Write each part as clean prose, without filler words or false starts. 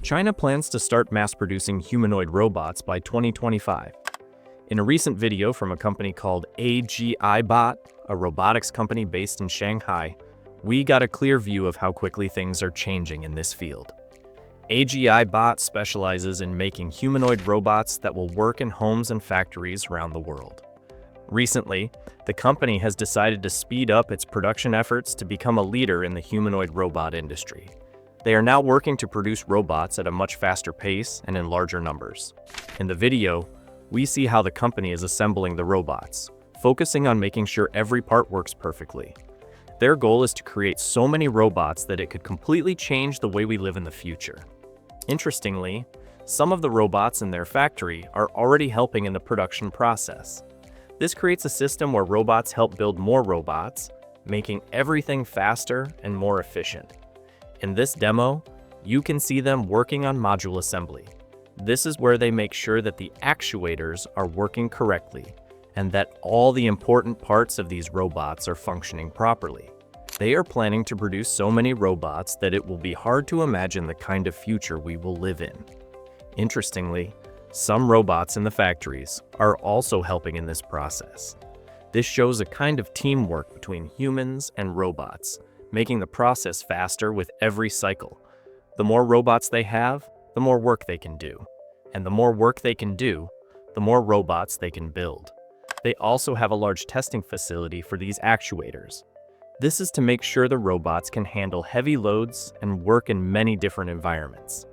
China plans to start mass-producing humanoid robots by 2025. In a recent video from a company called AGI-Bot, a robotics company based in Shanghai, we got a clear view of how quickly things are changing in this field. AGI-Bot specializes in making humanoid robots that will work in homes and factories around the world. Recently, the company has decided to speed up its production efforts to become a leader in the humanoid robot industry. They are now working to produce robots at a much faster pace and in larger numbers. In the video, we see how the company is assembling the robots, focusing on making sure every part works perfectly. Their goal is to create so many robots that it could completely change the way we live in the future. Interestingly, some of the robots in their factory are already helping in the production process. This creates a system where robots help build more robots, making everything faster and more efficient. In this demo, you can see them working on module assembly. This is where they make sure that the actuators are working correctly and that all the important parts of these robots are functioning properly. They are planning to produce so many robots that it will be hard to imagine the kind of future we will live in. Interestingly, some robots in the factories are also helping in this process. This shows a kind of teamwork between humans and robots, making the process faster with every cycle. The more robots they have, the more work they can do. And the more work they can do, the more robots they can build. They also have a large testing facility for these actuators. This is to make sure the robots can handle heavy loads and work in many different environments.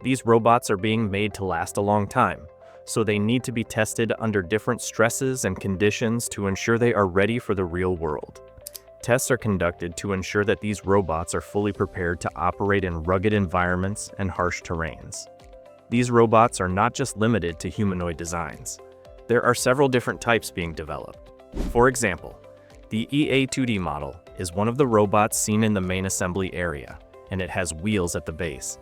These robots are being made to last a long time, so they need to be tested under different stresses and conditions to ensure they are ready for the real world. Tests are conducted to ensure that these robots are fully prepared to operate in rugged environments and harsh terrains. These robots are not just limited to humanoid designs. There are several different types being developed. For example, the EA2D model is one of the robots seen in the main assembly area, and it has wheels at the base.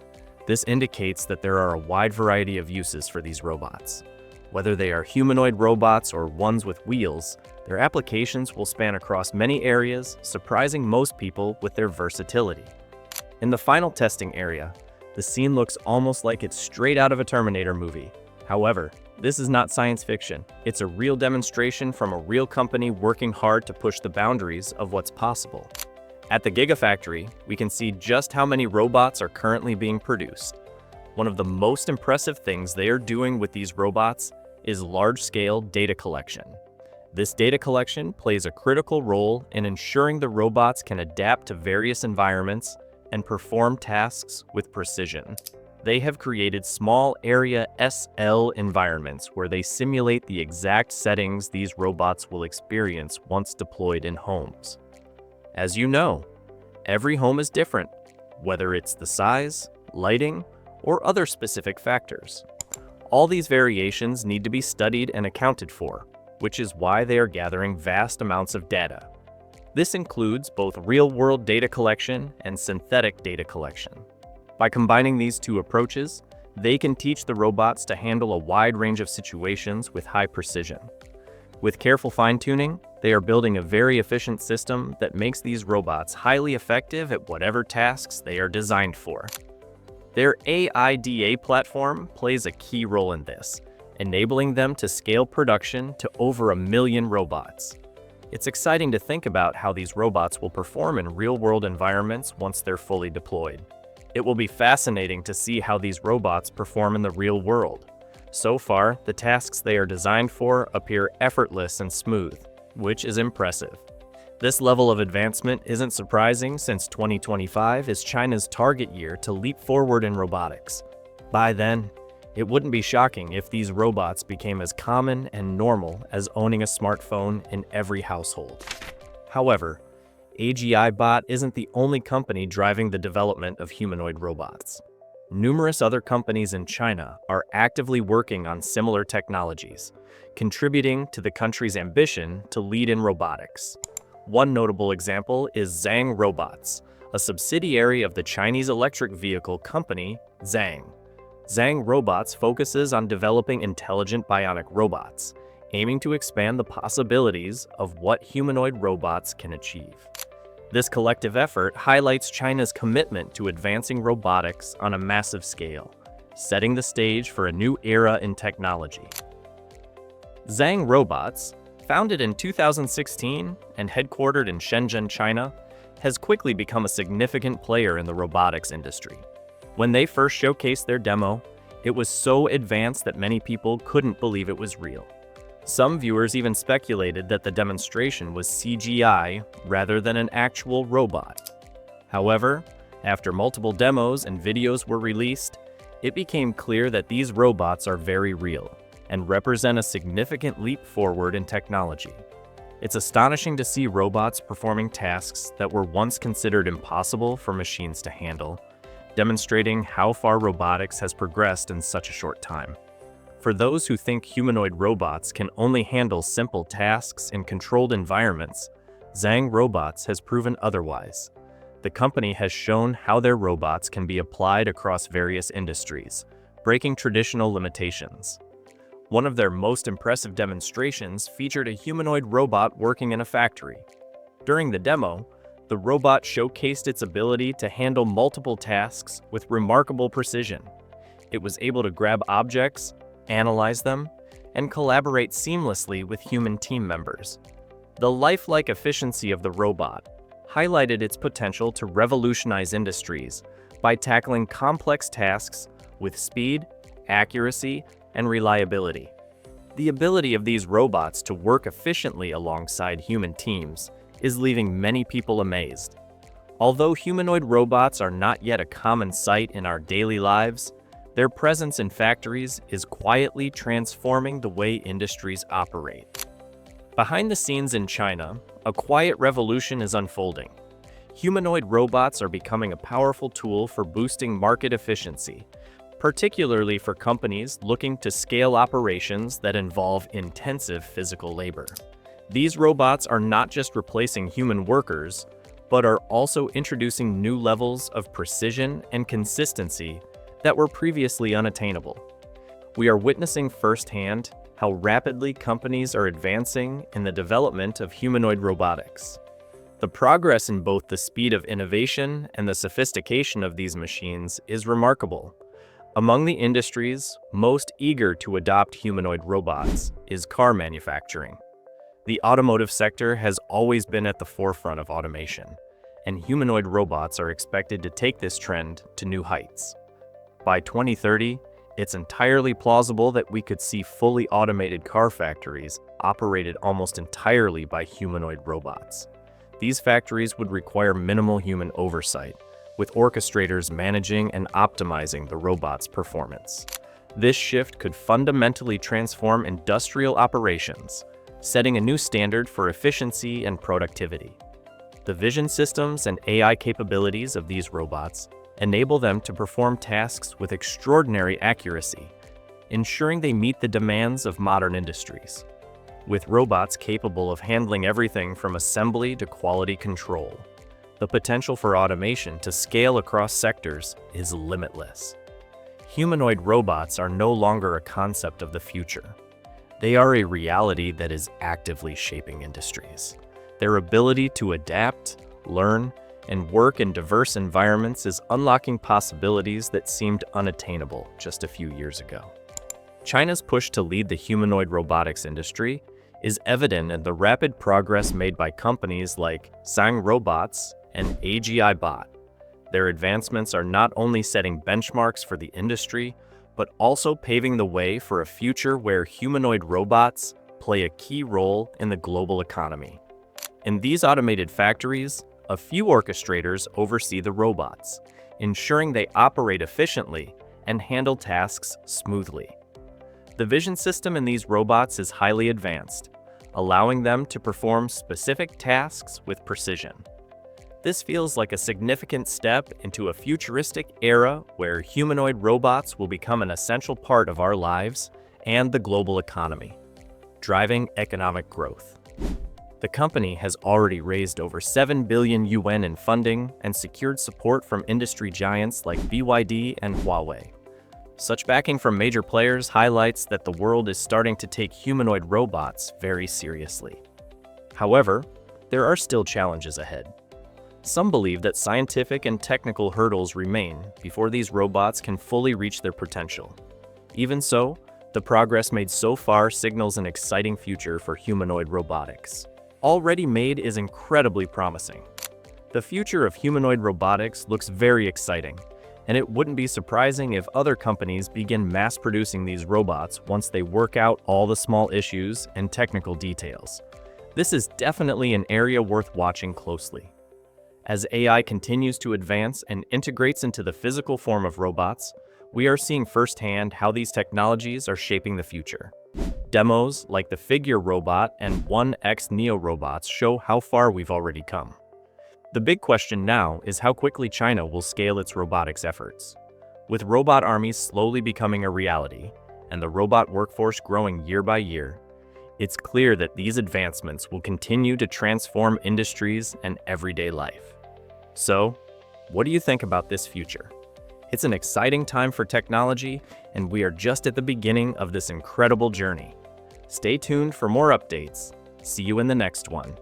This indicates that there are a wide variety of uses for these robots. Whether they are humanoid robots or ones with wheels, their applications will span across many areas, surprising most people with their versatility. In the final testing area, the scene looks almost like it's straight out of a Terminator movie. However, this is not science fiction. It's a real demonstration from a real company working hard to push the boundaries of what's possible. At the Gigafactory, we can see just how many robots are currently being produced. One of the most impressive things they are doing with these robots is large-scale data collection. This data collection plays a critical role in ensuring the robots can adapt to various environments and perform tasks with precision. They have created small area SL environments where they simulate the exact settings these robots will experience once deployed in homes. As you know, every home is different, whether it's the size, lighting, or other specific factors. All these variations need to be studied and accounted for, which is why they are gathering vast amounts of data. This includes both real-world data collection and synthetic data collection. By combining these two approaches, they can teach the robots to handle a wide range of situations with high precision. With careful fine-tuning, they are building a very efficient system that makes these robots highly effective at whatever tasks they are designed for. Their AIDA platform plays a key role in this, enabling them to scale production to over 1 million robots. It's exciting to think about how these robots will perform in real-world environments once they're fully deployed. It will be fascinating to see how these robots perform in the real world. So far, the tasks they are designed for appear effortless and smooth, which is impressive. This level of advancement isn't surprising since 2025 is China's target year to leap forward in robotics. By then, it wouldn't be shocking if these robots became as common and normal as owning a smartphone in every household. However, AGI-Bot isn't the only company driving the development of humanoid robots. Numerous other companies in China are actively working on similar technologies, contributing to the country's ambition to lead in robotics. One notable example is Xang Robots, a subsidiary of the Chinese electric vehicle company Xang. Xang Robots focuses on developing intelligent bionic robots, aiming to expand the possibilities of what humanoid robots can achieve. This collective effort highlights China's commitment to advancing robotics on a massive scale, setting the stage for a new era in technology. Xang Robots, founded in 2016 and headquartered in Shenzhen, China, has quickly become a significant player in the robotics industry. When they first showcased their demo, it was so advanced that many people couldn't believe it was real. Some viewers even speculated that the demonstration was CGI rather than an actual robot. However, after multiple demos and videos were released, it became clear that these robots are very real and represent a significant leap forward in technology. It's astonishing to see robots performing tasks that were once considered impossible for machines to handle, demonstrating how far robotics has progressed in such a short time. For those who think humanoid robots can only handle simple tasks in controlled environments, Xang Robots has proven otherwise. The company has shown how their robots can be applied across various industries, breaking traditional limitations. One of their most impressive demonstrations featured a humanoid robot working in a factory. During the demo, the robot showcased its ability to handle multiple tasks with remarkable precision. It was able to grab objects, analyze them, and collaborate seamlessly with human team members. The lifelike efficiency of the robot highlighted its potential to revolutionize industries by tackling complex tasks with speed, accuracy, and reliability. The ability of these robots to work efficiently alongside human teams is leaving many people amazed. Although humanoid robots are not yet a common sight in our daily lives, their presence in factories is quietly transforming the way industries operate. Behind the scenes in China, a quiet revolution is unfolding. Humanoid robots are becoming a powerful tool for boosting market efficiency, particularly for companies looking to scale operations that involve intensive physical labor. These robots are not just replacing human workers, but are also introducing new levels of precision and consistency that were previously unattainable. We are witnessing firsthand how rapidly companies are advancing in the development of humanoid robotics. The progress in both the speed of innovation and the sophistication of these machines is remarkable. Among the industries most eager to adopt humanoid robots is car manufacturing. The automotive sector has always been at the forefront of automation, and humanoid robots are expected to take this trend to new heights. By 2030, it's entirely plausible that we could see fully automated car factories operated almost entirely by humanoid robots. These factories would require minimal human oversight, with orchestrators managing and optimizing the robot's performance. This shift could fundamentally transform industrial operations, setting a new standard for efficiency and productivity. The vision systems and AI capabilities of these robots enable them to perform tasks with extraordinary accuracy, ensuring they meet the demands of modern industries. With robots capable of handling everything from assembly to quality control, the potential for automation to scale across sectors is limitless. Humanoid robots are no longer a concept of the future. They are a reality that is actively shaping industries. Their ability to adapt, learn, and work in diverse environments is unlocking possibilities that seemed unattainable just a few years ago. China's push to lead the humanoid robotics industry is evident in the rapid progress made by companies like Xang Robots and AGI Bot. Their advancements are not only setting benchmarks for the industry, but also paving the way for a future where humanoid robots play a key role in the global economy. In these automated factories, a few orchestrators oversee the robots, ensuring they operate efficiently and handle tasks smoothly. The vision system in these robots is highly advanced, allowing them to perform specific tasks with precision. This feels like a significant step into a futuristic era where humanoid robots will become an essential part of our lives and the global economy, driving economic growth. The company has already raised over 7 billion yuan in funding and secured support from industry giants like BYD and Huawei. Such backing from major players highlights that the world is starting to take humanoid robots very seriously. However, there are still challenges ahead. Some believe that scientific and technical hurdles remain before these robots can fully reach their potential. Even so, the progress made so far signals an exciting future for humanoid robotics. Already made is incredibly promising. The future of humanoid robotics looks very exciting, and it wouldn't be surprising if other companies begin mass-producing these robots once they work out all the small issues and technical details. This is definitely an area worth watching closely. As AI continues to advance and integrates into the physical form of robots, we are seeing firsthand how these technologies are shaping the future. Demos like the Figure robot and 1X Neo robots show how far we've already come. The big question now is how quickly China will scale its robotics efforts. With robot armies slowly becoming a reality and the robot workforce growing year by year, it's clear that these advancements will continue to transform industries and everyday life. So, what do you think about this future? It's an exciting time for technology, and we are just at the beginning of this incredible journey. Stay tuned for more updates. See you in the next one.